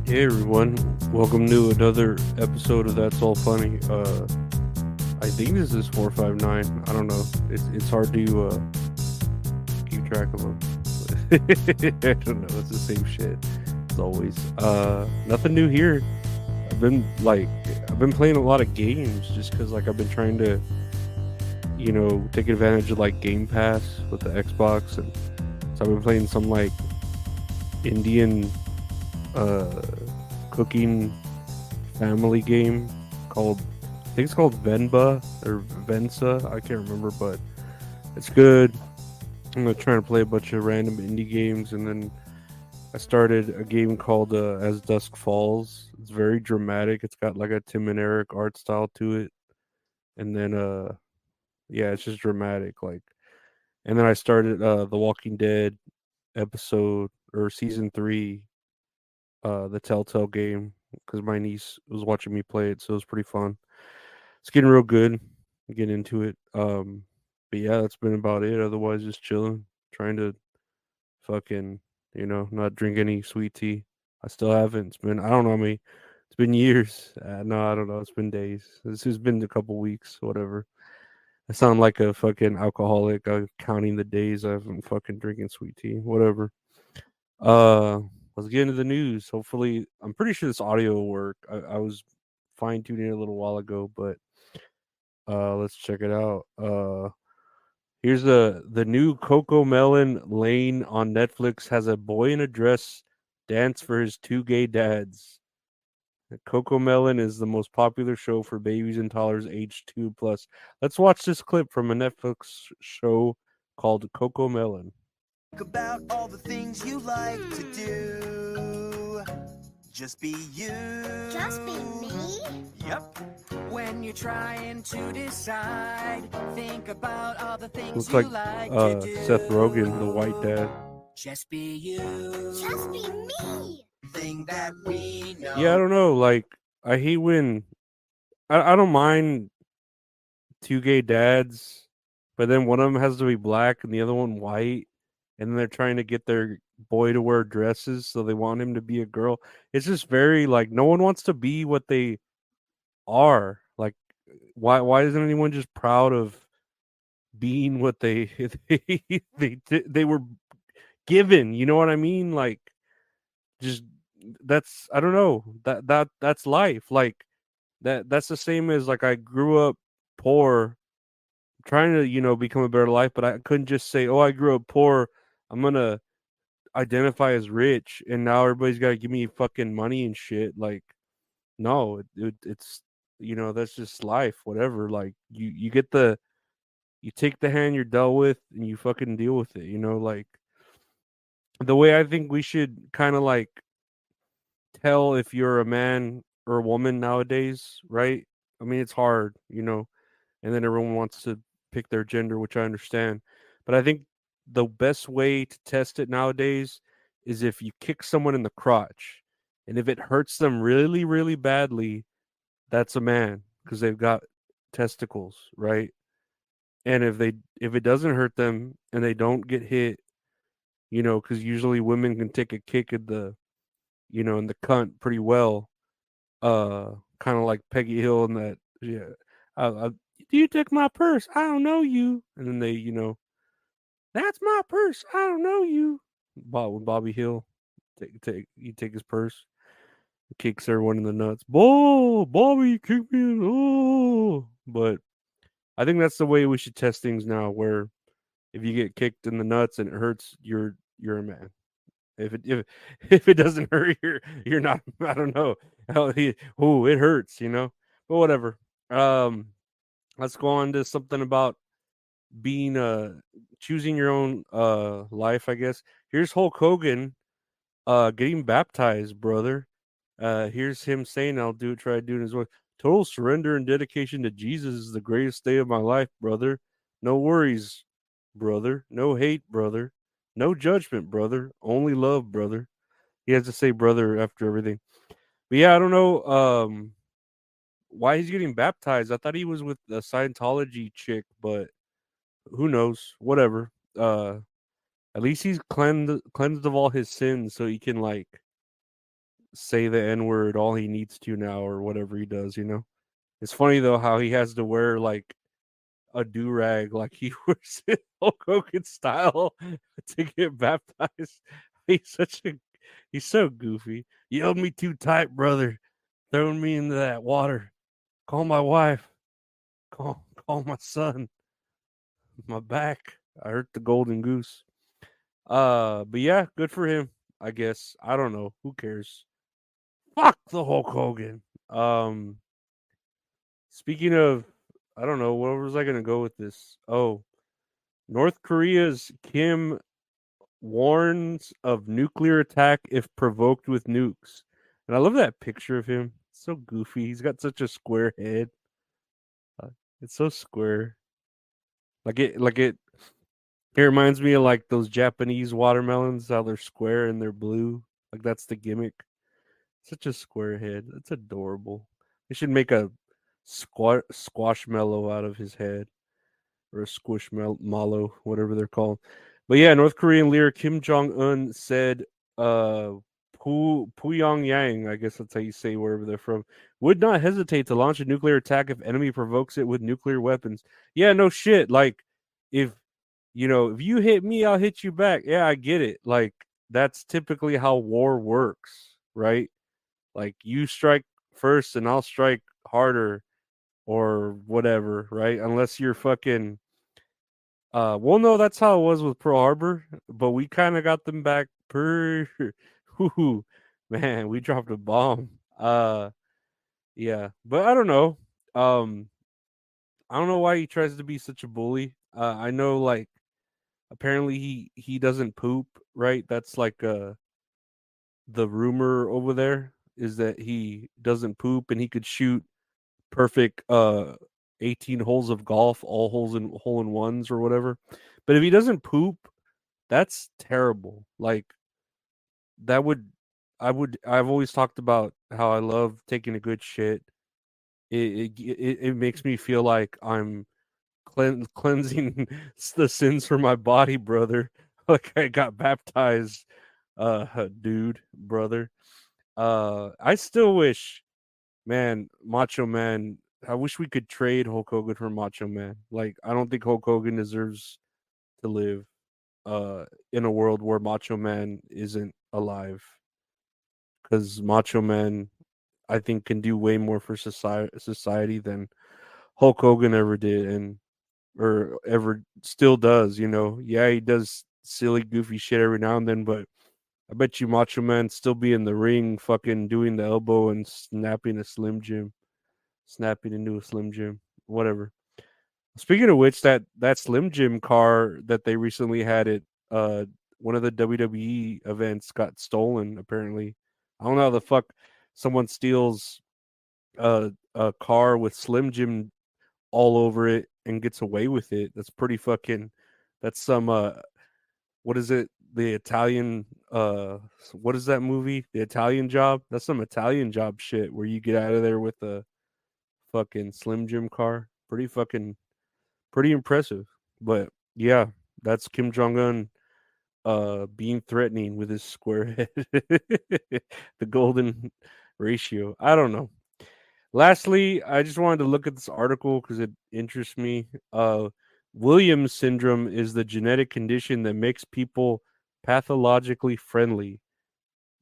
Hey everyone, welcome to another episode of That's All Funny. I think this is 459. I don't know. It's hard to keep track of them. I don't know. It's the same shit as always. Nothing new here. I've been like I've been playing a lot of games just because I've been trying to take advantage of Game Pass with the Xbox, and so I've been playing some Indian uh cooking family game called I think it's called Venba or Vensa. I can't remember, but it's good. I'm gonna try to play a bunch of random indie games, and then I started a game called As Dusk Falls. It's very dramatic. It's got like a Tim and Eric art style to it, and then yeah, it's just dramatic. And then I started The Walking Dead episode or season 3, the Telltale game, because my niece was watching me play it, so it was pretty fun. It's getting real good. Get into it. But yeah, that's been about it. Otherwise, just chilling, trying to fucking, not drink any sweet tea. I still haven't. It's been I don't know how many. It's been years. No, I don't know. It's been days. This has been a couple weeks, whatever. I sound like a fucking alcoholic. Counting the days I've been fucking drinking sweet tea. Whatever. Uh, let's get into the news. Hopefully, I'm pretty sure this audio will work. I was fine tuning it a little while ago, but let's check it out. Here's the new CoCoMelon Lane on Netflix has a boy in a dress dance for his two gay dads. CoCoMelon is the most popular show for babies and toddlers aged 2 plus. Let's watch this clip from a Netflix show called CoCoMelon. About all the things you like to do. Just be you. Just be me? Yep. When you're trying to decide, think about all the things Looks you like like to do. Seth Rogen, the white dad. Just be you. Just be me. Thing that we know. Yeah, I don't know. I hate when I don't mind two gay dads, but then one of them has to be black and the other one white, and then they're trying to get their boy to wear dresses, so they want him to be a girl. It's just very no one wants to be what they are. Why isn't anyone just proud of being what they they were given? You know what I mean? Just that's I don't know that's life. That's the same as I grew up poor, trying to become a better life, but I couldn't just say, oh, I grew up poor, I'm gonna identify as rich, and now everybody's got to give me fucking money and shit. No, it's that's just life, whatever. You get you take the hand you're dealt with and you fucking deal with it, the way I think we should kind of tell if you're a man or a woman nowadays, right? I mean, it's hard, and then everyone wants to pick their gender, which I understand. But I think the best way to test it nowadays is if you kick someone in the crotch, and if it hurts them really, really badly, that's a man because they've got testicles, right? And if it doesn't hurt them and they don't get hit, because usually women can take a kick at in the cunt pretty well, kind of like Peggy Hill and that, yeah. Do you take my purse? I don't know you. And then they, that's my purse. I don't know you. When Bobby Hill take his purse, kicks everyone in the nuts. Boy, Bobby, you kicked me in. Oh, but I think that's the way we should test things now. Where if you get kicked in the nuts and it hurts, you're a man. If it doesn't hurt, you're not. I don't know. Oh, it hurts, But whatever. Um, let's go on to something about being choosing your own life, I guess. Here's Hulk Hogan getting baptized, brother. Here's him saying, I'll do it, try doing his work. Total surrender and dedication to Jesus is the greatest day of my life, brother. No worries, brother. No hate, brother. No judgment, brother. Only love, brother. He has to say brother after everything. But yeah, I don't know why he's getting baptized. I thought he was with the Scientology chick, but who knows? Whatever. At least he's cleansed of all his sins, so he can say the N word all he needs to now or whatever he does. It's funny though how he has to wear like a do rag like he wears it Hulk Hogan style to get baptized. He's such a he's so goofy. You held me too tight, brother. Throwing me into that water. Call my wife. Call my son. My back. I hurt the golden goose. But yeah, good for him. I guess. I don't know. Who cares? Fuck the Hulk Hogan. Speaking of, I don't know. Where was I gonna go with this? Oh, North Korea's Kim warns of nuclear attack if provoked with nukes. And I love that picture of him. So goofy. He's got such a square head. Uh, It's so square. It reminds me of like those Japanese watermelons, how they're square and they're blue. Like that's the gimmick. Such a square head. That's adorable. They should make a squashmallow out of his head, or a mallow, whatever they're called. But yeah, North Korean leader Kim Jong Un said, Pyongyang, I guess that's how you say wherever they're from, would not hesitate to launch a nuclear attack if enemy provokes it with nuclear weapons. Yeah, no shit. Like, if if you hit me, I'll hit you back. Yeah, I get it. Like, that's typically how war works, right? Like, you strike first and I'll strike harder or whatever, right? Unless you're fucking well, no, that's how it was with Pearl Harbor, but we kind of got them back per whoo, man, we dropped a bomb. Yeah, but I don't know. Um I don't know why he tries to be such a bully. I know, like, apparently he doesn't poop, right? That's like the rumor over there is that he doesn't poop and he could shoot perfect 18 holes of golf, all holes in hole in ones or whatever. But if he doesn't poop, that's terrible. Like, that would I've always talked about how I love taking a good shit. It makes me feel like I'm cleansing the sins from my body, brother. Like I got baptized, dude, brother. I still wish, man, Macho Man. I wish we could trade Hulk Hogan for Macho Man. Like, I don't think Hulk Hogan deserves to live in a world where Macho Man isn't alive, because Macho Man, I think, can do way more for society than Hulk Hogan ever did, and or ever still does. Yeah, he does silly, goofy shit every now and then, but I bet you Macho Man still be in the ring, fucking doing the elbow and snapping into a Slim Jim, whatever. Speaking of which, that Slim Jim car that they recently had at uh one of the WWE events got stolen. Apparently, I don't know how the fuck someone steals a car with Slim Jim all over it and gets away with it. That's pretty fucking. That's some what is it? The Italian what is that movie? The Italian Job. That's some Italian Job shit where you get out of there with a fucking Slim Jim car. Pretty impressive. But yeah, that's Kim Jong Un being threatening with his square head. The golden ratio. I don't know. Lastly, I just wanted to look at this article because it interests me. Williams syndrome is the genetic condition that makes people pathologically friendly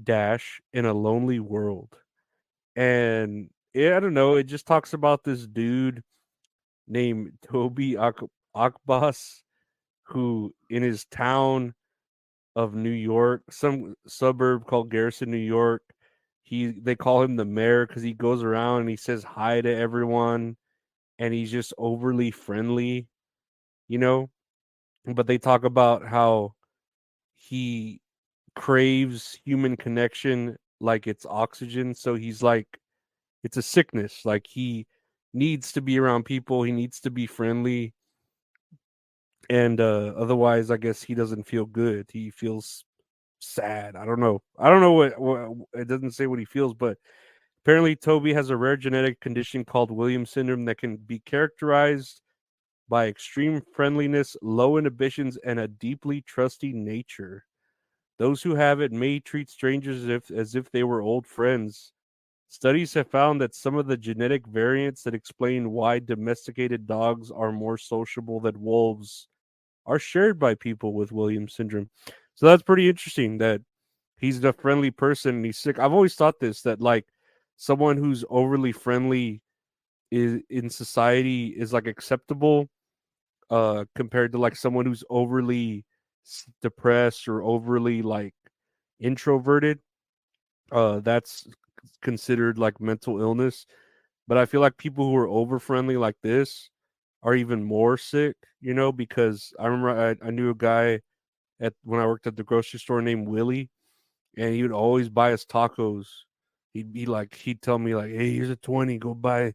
dash in a lonely world. And yeah, I don't know. It just talks about this dude named Toby Akbas, who in his town of New York, some suburb called Garrison, New York, they call him the mayor because he goes around and he says hi to everyone and he's just overly friendly, you know. But they talk about how he craves human connection like it's oxygen. So he's like, it's a sickness. Like, he needs to be around people, he needs to be friendly, and otherwise I guess he doesn't feel good. He feels sad. I don't know what it doesn't say what he feels, but apparently Toby has a rare genetic condition called Williams syndrome that can be characterized by extreme friendliness, low inhibitions, and a deeply trusting nature. Those who have it may treat strangers as if they were old friends. Studies have found that some of the genetic variants that explain why domesticated dogs are more sociable than wolves are shared by people with Williams syndrome. So that's pretty interesting that he's a friendly person and he's sick. I've always thought this, that like someone who's overly friendly is in society is like acceptable compared to like someone who's overly depressed or overly like introverted. That's considered like mental illness. But I feel like people who are over friendly like this are even more sick, because I remember I knew a guy at when I worked at the grocery store named Willie, and he would always buy us tacos. He'd tell me like, "Hey, here's a 20, go buy,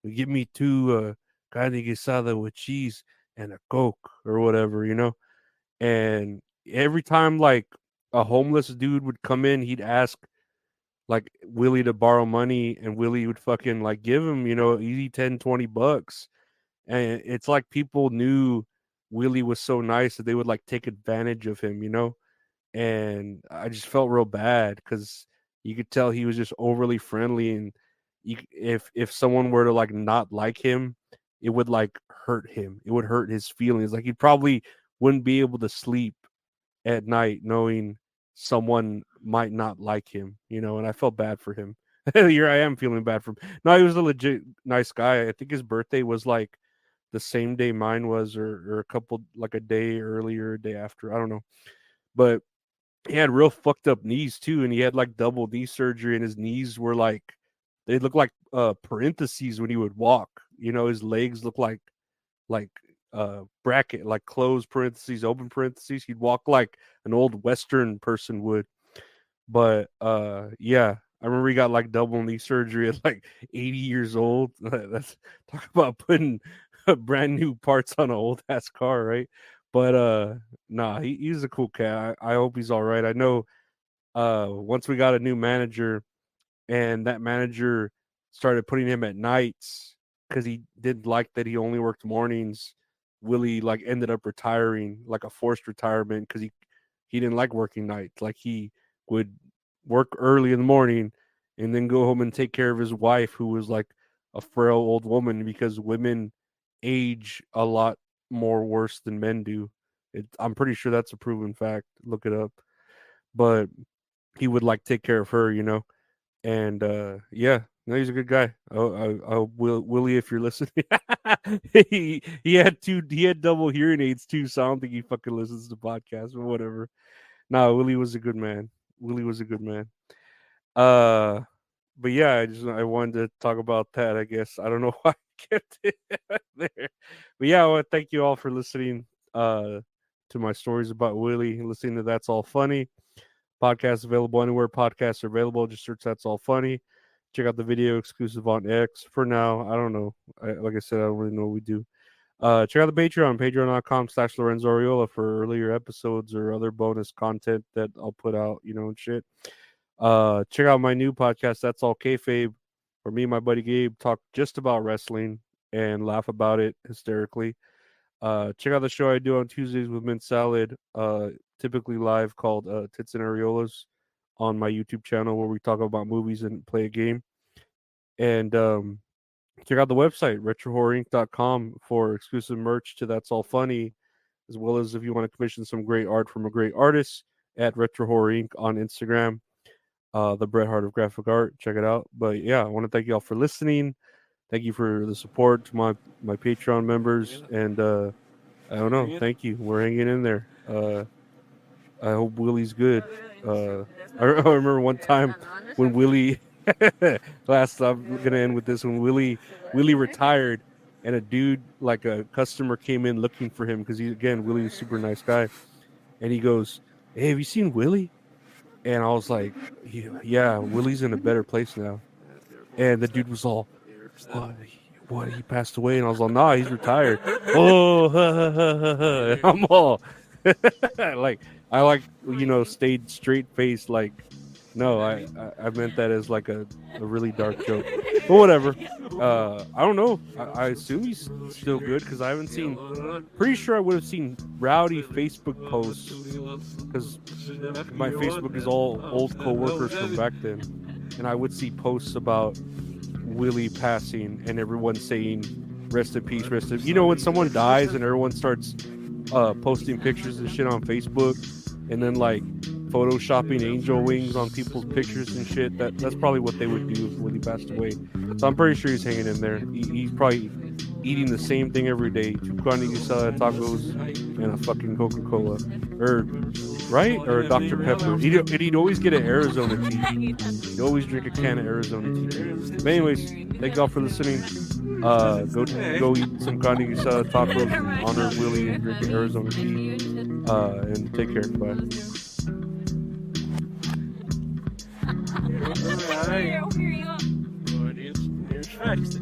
get me two carne guisada with cheese and a Coke or whatever." And every time like a homeless dude would come in, he'd ask like Willie to borrow money, and Willie would fucking like give him, easy 10, $20. And it's like people knew Willie was so nice that they would like take advantage of him. And I just felt real bad because you could tell he was just overly friendly, and if someone were to like not like him, it would like hurt him. It would hurt his feelings. Like he probably wouldn't be able to sleep at night knowing someone might not like him. And I felt bad for him. Here I am feeling bad for him. No, he was a legit nice guy. I think his birthday was like the same day mine was, or a couple like a day earlier, a day after. I don't know. But he had real fucked up knees too, and he had like double knee surgery, and his knees were like they looked like parentheses when he would walk. His legs looked like bracket, like closed parentheses, open parentheses. He'd walk like an old Western person would. But yeah, I remember he got like double knee surgery at like 80 years old. That's talk about putting brand new parts on an old ass car, right? But nah, he's a cool cat. I hope he's all right. I know once we got a new manager, and that manager started putting him at nights because he didn't like that he only worked mornings. Willie like ended up retiring, like a forced retirement, because he didn't like working nights. Like he would work early in the morning and then go home and take care of his wife, who was like a frail old woman, because women age a lot more worse than men do. I'm pretty sure that's a proven fact. Look it up. But he would like take care of her. And yeah, no, he's a good guy. Willie, if you're listening, he had double hearing aids too, so I don't think he fucking listens to podcasts or whatever. No, Willie was a good man. Willie was a good man. Uh, but yeah, I wanted to talk about that. I guess I don't know why I kept it there, but yeah, well, thank you all for listening. To my stories about Willie, listening to That's All Funny. Podcast available anywhere podcasts are available. Just search That's All Funny. Check out the video exclusive on X. For now, I don't know. Like I said, I don't really know what we do. Check out the patreon.com/Lorenzo Ariola for earlier episodes or other bonus content that I'll put out, and shit. Check out my new podcast, That's All Kayfabe, where me and my buddy Gabe talk just about wrestling and laugh about it hysterically. Check out the show I do on Tuesdays with Mint Salad, typically live, called Tits and Areolas, on my YouTube channel, where we talk about movies and play a game. And check out the website, retrohorrorinc.com, for exclusive merch to That's All Funny, as well as if you want to commission some great art from a great artist, at Retro Horror Inc. on Instagram, the Bret Hart of graphic art. Check it out. But yeah, I want to thank you all for listening. Thank you for the support to my Patreon members, and I don't know. Thank you. We're hanging in there. I hope Willie's good. I remember one time when Willie last I'm gonna end with this, when Willie retired, and a dude, like a customer, came in looking for him, because Willie's a super nice guy, and he goes, "Hey, have you seen Willie?" And I was like, "Yeah, Willie's in a better place now." And the dude was all, "What? He passed away?" And I was like, "Nah, he's retired." Oh, I'm all like, I like, stayed straight faced, like No, I meant that as like a really dark joke. But whatever. I don't know. I assume he's still good because I haven't seen. Pretty sure I would have seen rowdy Facebook posts because my Facebook is all old coworkers from back then, and I would see posts about Willie passing and everyone saying "Rest in peace, rest in." You know when someone dies and everyone starts posting pictures and shit on Facebook, and then like photoshopping angel wings on people's pictures and shit. That's probably what they would do when he passed away. So I'm pretty sure he's hanging in there. He's probably eating the same thing every day: 2 carne asada, tacos, and a fucking Coca-Cola, or right, or a Dr. Pepper. He'd always get an Arizona tea. He'd always drink a can of Arizona tea. But anyways, thank y'all for listening. Go eat some carne asada, tacos, and honor Willie and drink Arizona tea. And take care. Bye. Here you go. Here's facts.